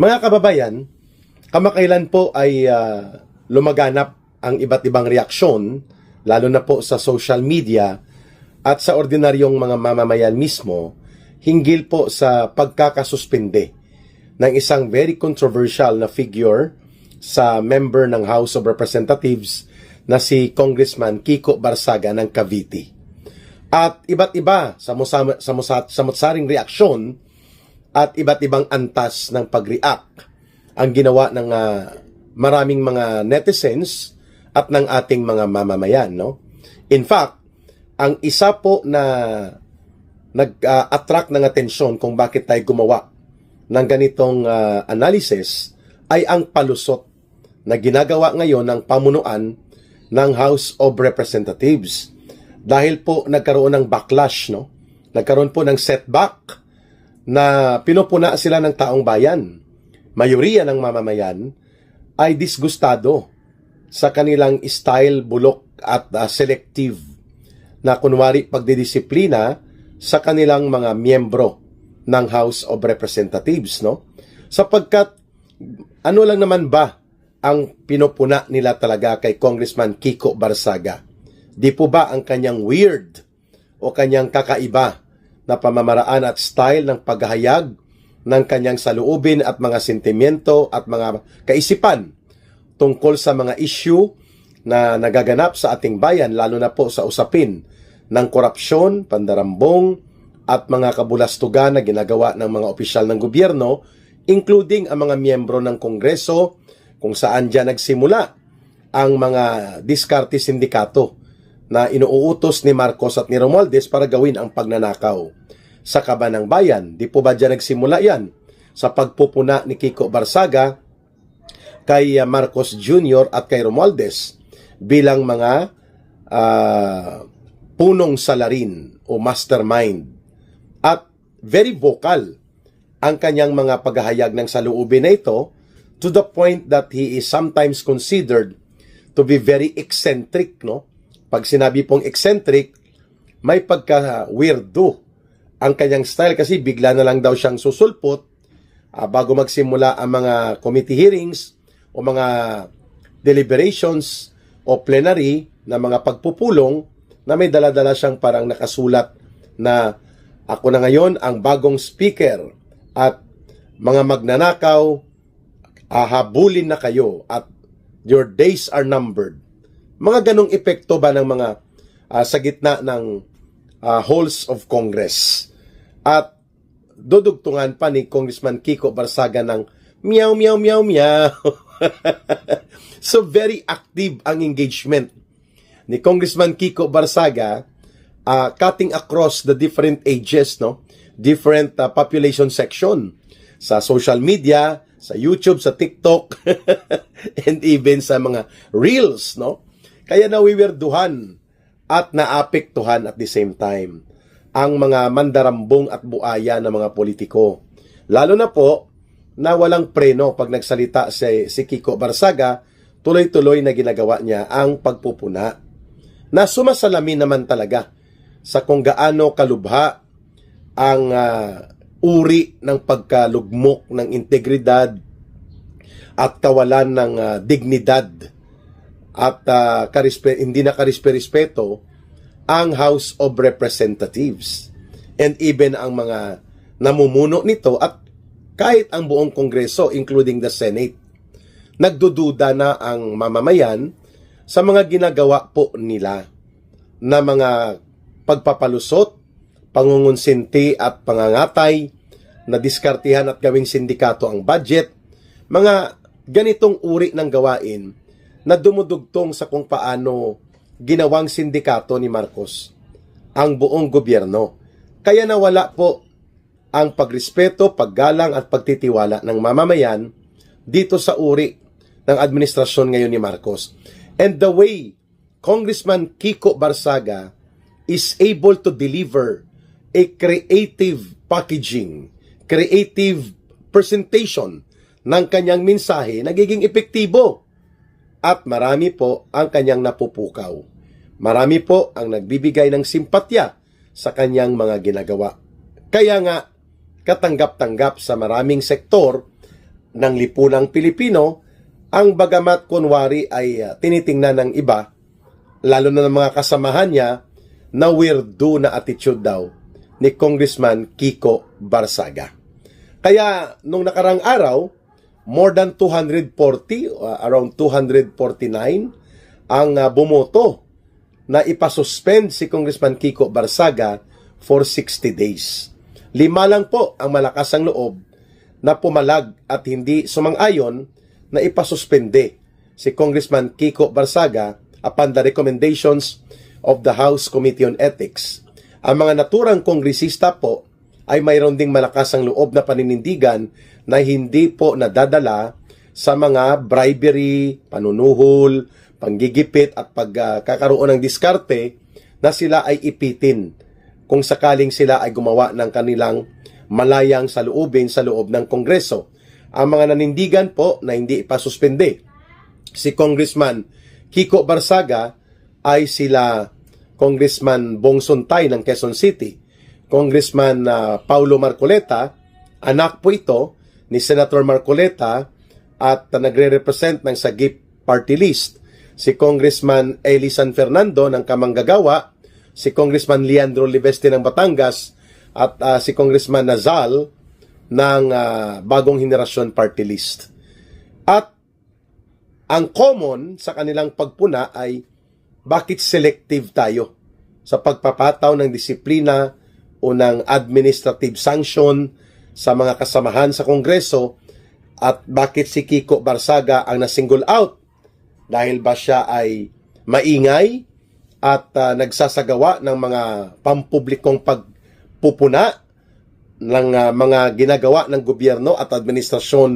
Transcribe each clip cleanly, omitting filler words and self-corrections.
Mga kababayan, kamakailan po ay lumaganap ang iba't ibang reaksyon, lalo na po sa social media at sa ordinaryong mga mamamayan mismo, hinggil po sa pagkakasuspende ng isang very controversial na figure sa member ng House of Representatives na si Congressman Kiko Barsaga ng Cavite. At iba't iba samot-saring reaksyon at iba't ibang antas ng pag-react ang ginawa ng maraming mga netizens at ng ating mga mamamayan, no? In fact, ang isa po na nag-attract ng atensyon kung bakit tayo gumawa ng ganitong analysis ay ang palusot na ginagawa ngayon ng pamunuan ng House of Representatives. Dahil po nagkaroon ng backlash, no? Nagkaroon po ng setback na pinupuna sila ng taong bayan. Mayoriya ng mamamayan ay disgustado sa kanilang style, bulok at selective na kunwari pagdidisiplina sa kanilang mga miyembro ng House of Representatives, no? Sapagkat ano lang naman ba ang pinupuna nila talaga kay Congressman Kiko Barsaga? Di po ba ang kanyang weird o kanyang kakaiba na pamamaraan at style ng paghahayag ng kanyang saloobin at mga sentimiento at mga kaisipan tungkol sa mga issue na nagaganap sa ating bayan, lalo na po sa usapin ng korupsyon, pandarambong at mga kabulastugan na ginagawa ng mga opisyal ng gobyerno, including ang mga miyembro ng Kongreso, kung saan dyan nagsimula ang mga diskarte sindikato na inuutos ni Marcos at ni Romualdez para gawin ang pagnanakaw sa kaban ng bayan. Di po ba dyan nagsimula yan sa pagpupuna ni Kiko Barsaga kay Marcos Jr. at kay Romualdez bilang mga punong salarin o mastermind. At very vocal ang kanyang mga paghahayag ng saloobin na ito, to the point that he is sometimes considered to be very eccentric, no? Pag sinabi pong eccentric, may pagka-weirdo ang kanyang style kasi bigla na lang daw siyang susulpot bago magsimula ang mga committee hearings o mga deliberations o plenary na mga pagpupulong na may dala-dala siyang parang nakasulat na ako na ngayon ang bagong speaker at mga magnanakaw, habulin na kayo at your days are numbered. Mga ganong epekto ba ng mga sa gitna ng halls of Congress. At dudugtungan pa ni Congressman Kiko Barsaga ng meow, meow, meow, meow. So very active ang engagement ni Congressman Kiko Barsaga, cutting across the different ages, no? Different population section sa social media, sa YouTube, sa TikTok, and even sa mga reels, no? Kaya nawiwirduhan at naapektuhan at the same time ang mga mandarambong at buaya ng mga politiko. Lalo na po na walang preno pag nagsalita si Kiko Barsaga, tuloy-tuloy na ginagawa niya ang pagpupuna. Na sumasalamin naman talaga sa kung gaano kalubha ang uri ng pagkalugmok ng integridad at kawalan ng dignidad at hindi na karispe-respeto ang House of Representatives and even ang mga namumuno nito at kahit ang buong Kongreso including the Senate. Nagdududa na ang mamamayan sa mga ginagawa po nila na mga pagpapalusot, pangungunsinti at pangangatay, na diskartihan at gawing sindikato ang budget, mga ganitong uri ng gawain na dumudugtong sa kung paano ginawang sindikato ni Marcos ang buong gobyerno. Kaya nawala po ang pagrespeto, paggalang at pagtitiwala ng mamamayan dito sa uri ng administrasyon ngayon ni Marcos. And the way Congressman Kiko Barsaga is able to deliver a creative packaging, creative presentation ng kanyang mensahe, nagiging epektibo. At marami po ang kanyang napupukaw. Marami po ang nagbibigay ng simpatya sa kanyang mga ginagawa. Kaya nga, katanggap-tanggap sa maraming sektor ng lipunang Pilipino, ang bagamat kunwari ay tinitingnan ng iba, lalo na ng mga kasamahan niya, na weirdo na attitude daw ni Congressman Kiko Barsaga. Kaya nung nakarang araw, more than 240, around 249, ang bumoto na ipasuspend si Congressman Kiko Barsaga for 60 days. 5 lang po ang malakas ang loob na pumalag at hindi sumang-ayon na ipasuspende si Congressman Kiko Barsaga upon the recommendations of the House Committee on Ethics. Ang mga naturang kongresista po ay mayroon ding malakas ang loob na paninindigan na hindi po nadadala sa mga bribery, panunuhol, panggigipit at pagkakaroon ng diskarte na sila ay ipitin kung sakaling sila ay gumawa ng kanilang malayang saloobin sa loob ng Kongreso. Ang mga nanindigan po na hindi ipasuspende si Congressman Kiko Barsaga ay sila Congressman Bong Suntay ng Quezon City, Congressman Paulo Marcoleta, anak po ito ni Senator Marcoleta at nagre-represent ng Sagip Party List, si Congressman Eli San Fernando ng Kamanggagawa, si Congressman Leandro Liveste ng Batangas, at si Congressman Nazal ng Bagong Henerasyon Party List. At ang common sa kanilang pagpuna ay bakit selective tayo sa pagpapataw ng disiplina o ng administrative sanction sa mga kasamahan sa Kongreso, at bakit si Kiko Barsaga ang nasingle out? Dahil ba siya ay maingay at nagsasagawa ng mga pampublikong pagpupuna ng mga ginagawa ng gobyerno at administrasyon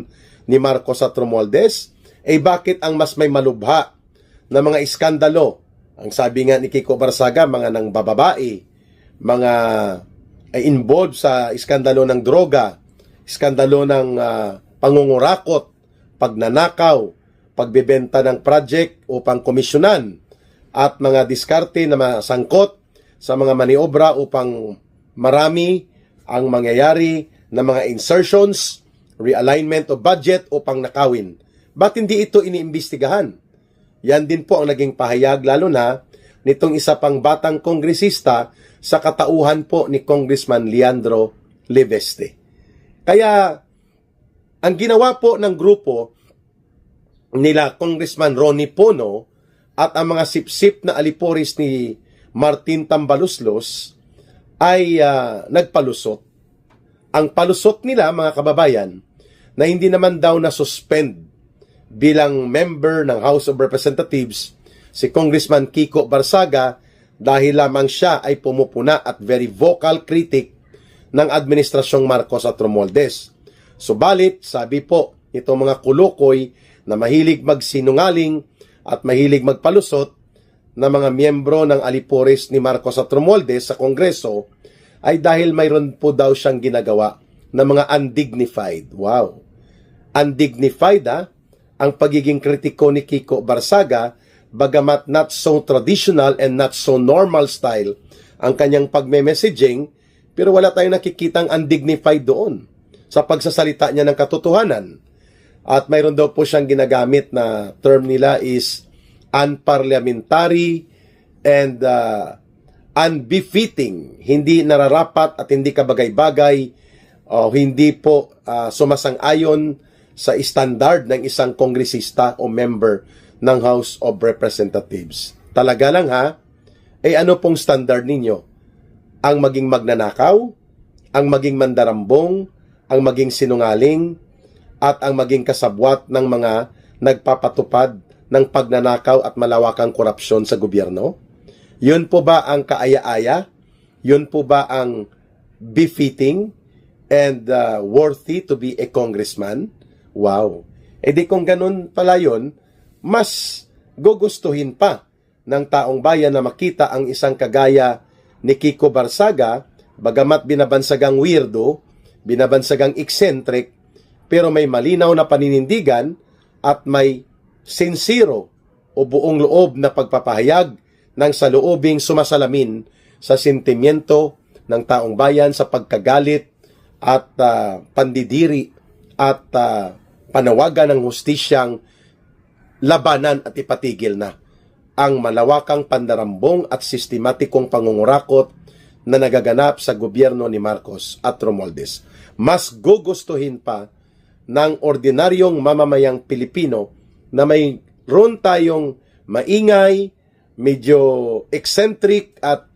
ni Marcos at Romualdez? Bakit ang mas may malubha na mga iskandalo? Ang sabi nga ni Kiko Barsaga, mga nang bababae, mga involved sa iskandalo ng droga, iskandalo ng pangungurakot, pagnanakaw, pagbebenta ng project upang komisyonan, at mga diskarte na masangkot sa mga maniobra upang marami ang mangyayari na mga insertions, realignment of budget upang nakawin. Ba't hindi ito iniimbestigahan? Yan din po ang naging pahayag lalo na nitong isa pang batang kongresista sa katauhan po ni Congressman Leandro Liveste. Kaya ang ginawa po ng grupo nila Congressman Ronnie Pono at ang mga sipsip na aliporis ni Martin Tambaluslos ay nagpalusot. Ang palusot nila, mga kababayan, na hindi naman daw na-suspend bilang member ng House of Representatives si Congressman Kiko Barsaga dahil lamang siya ay pumupuna at very vocal critic ng administrasyong Marcos at Romualdez. Subalit, sabi po itong mga kulukoy na mahilig magsinungaling at mahilig magpalusot na mga miyembro ng alipores ni Marcos at Romualdez sa Kongreso ay dahil mayroon po daw siyang ginagawa na mga undignified. Wow! Undignified ang pagiging kritiko ni Kiko Barsaga, bagamat not so traditional and not so normal style ang kanyang pagme-messaging, pero wala tayong nakikitang undignified doon sa pagsasalita niya ng katotohanan. At mayroon daw po siyang ginagamit na term nila is unparliamentary and unbefitting, hindi nararapat at hindi kabagay-bagay o hindi po sumasang-ayon sa standard ng isang kongresista o member ng House of Representatives. Talaga lang ano pong standard ninyo? Ang maging magnanakaw, ang maging mandarambong, ang maging sinungaling, at ang maging kasabwat ng mga nagpapatupad ng pagnanakaw at malawakang korupsyon sa gobyerno? Yun po ba ang kaaya-aya? Yun po ba ang befitting and worthy to be a congressman? Wow! Di kung ganun pala yun, mas gugustuhin pa ng taong bayan na makita ang isang kagaya ni Kiko Barsaga, bagamat binabansagang weirdo, binabansagang eccentric, pero may malinaw na paninindigan at may sincero o buong loob na pagpapahayag ng saloobing sumasalamin sa sentimiento ng taong bayan sa pagkagalit at pandidiri at panawagan ng hustisyang labanan at ipatigil na ang malawakang pandarambong at sistematikong pangungurakot na nagaganap sa gobyerno ni Marcos at Romualdez. Mas gugustuhin pa ng ordinaryong mamamayang Pilipino na mayroon tayong maingay, medyo eccentric at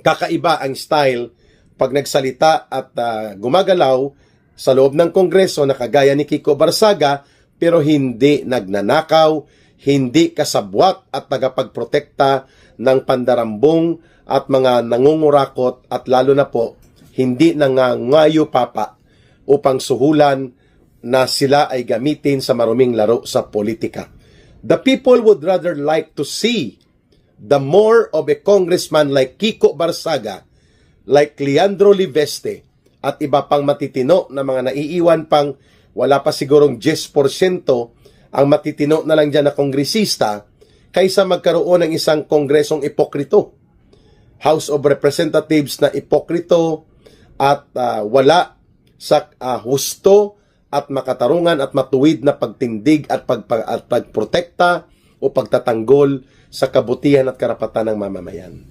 kakaiba ang style pag nagsalita at gumagalaw sa loob ng Kongreso na kagaya ni Kiko Barsaga, pero hindi nagnanakaw, hindi kasabwat at tagapagprotekta ng pandarambong at mga nangungurakot at lalo na po hindi nangangayo papa upang suhulan na sila ay gamitin sa maruming laro sa politika. The people would rather like to see the more of a congressman like Kiko Barsaga, like Leandro Liveste, at iba pang matitino na mga naiiwan pang wala pa sigurong 10% ang matitino na lang dyan na kongresista kaysa magkaroon ng isang kongresong ipokrito. House of Representatives na ipokrito at wala sa husto at makatarungan at matuwid na pagtindig at pagprotekta o pagtatanggol sa kabutihan at karapatan ng mamamayan.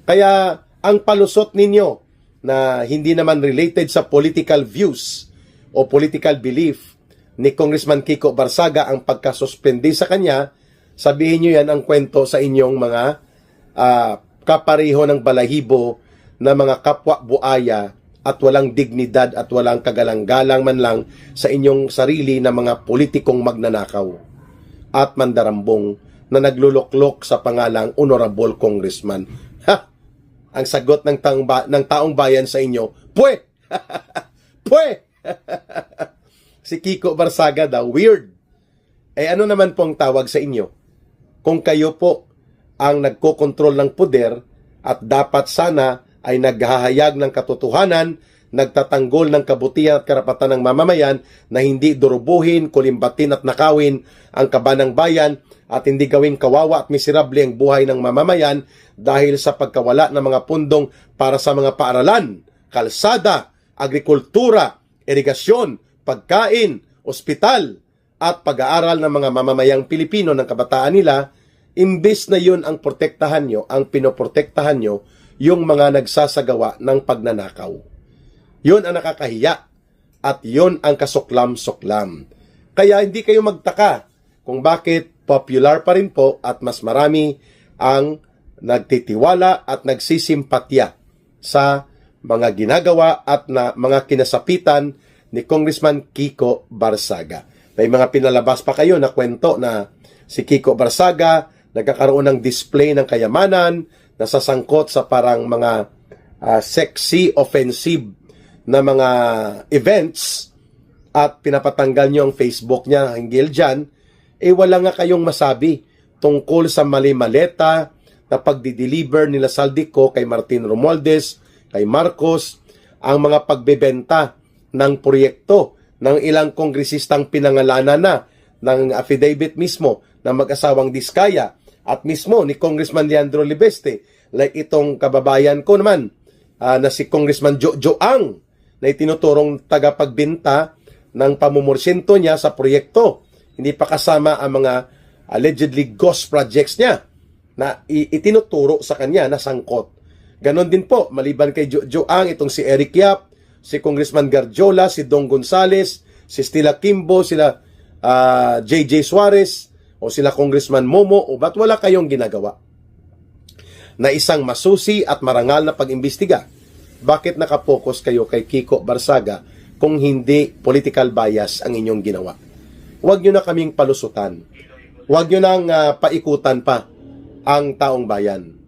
Kaya ang palusot ninyo na hindi naman related sa political views o political belief ni Congressman Kiko Barsaga ang pagkasuspende sa kanya, sabihin nyo yan ang kwento sa inyong mga kapareho ng balahibo na mga kapwa buaya at walang dignidad at walang kagalang-galang man lang sa inyong sarili na mga politikong magnanakaw at mandarambong na nagluluklok sa pangalang Honorable Congressman. Ha! Ang sagot ng taong bayan sa inyo, pwe! Pwe! Si Kiko Barsaga daw, weird. Eh ano naman pong tawag sa inyo? Kung kayo po ang nagkokontrol ng poder at dapat sana ay naghahayag ng katotohanan, nagtatanggol ng kabutihan at karapatan ng mamamayan na hindi durubuhin, kulimbatin at nakawin ang kabanang bayan at hindi gawing kawawa at miserable ang buhay ng mamamayan dahil sa pagkawala ng mga pundong para sa mga paaralan, kalsada, agrikultura, irigasyon, pagkain, ospital, at pag-aaral ng mga mamamayang Pilipino ng kabataan nila, imbes na yun ang protektahan nyo, ang pinoprotektahan nyo, yung mga nagsasagawa ng pagnanakaw. Yun ang nakakahiya at yun ang kasuklam-suklam. Kaya hindi kayo magtaka kung bakit popular pa rin po at mas marami ang nagtitiwala at nagsisimpatya sa mga ginagawa at na mga kinasapitan ni Congressman Kiko Barsaga. May mga pinalabas pa kayo na kwento na si Kiko Barsaga nagkakaroon ng display ng kayamanan, nasasangkot sa parang mga sexy, offensive na mga events at pinapatanggal nyo ang Facebook niya hinggil dyan, eh wala nga kayong masabi tungkol sa mali-maleta na pagdi-deliver nila Saldico kay Martin Romualdez, kay Marcos, ang mga pagbebenta ng proyekto ng ilang kongresistang pinangalanan na ng affidavit mismo ng mag-asawang Diskaya at mismo ni Congressman Leandro Libeste, like itong kababayan ko naman na si Congressman Jojo Ang na itinuturong tagapagbenta ng pamumursyento niya sa proyekto. Hindi pa kasama ang mga allegedly ghost projects niya na itinuturo sa kanya na sangkot. Ganon din po, maliban kay Jojo Ang, itong si Eric Yap, si Congressman Garjola, si Dong Gonzales, si Stila Kimbo, sila JJ Suarez, o sila Congressman Momo, o ba't wala kayong ginagawa na isang masusi at marangal na pag-imbestiga? Bakit nakapokus kayo kay Kiko Barsaga kung hindi political bias ang inyong ginawa? Huwag nyo na kaming palusutan. Huwag nyo nang paikutan pa ang taong bayan.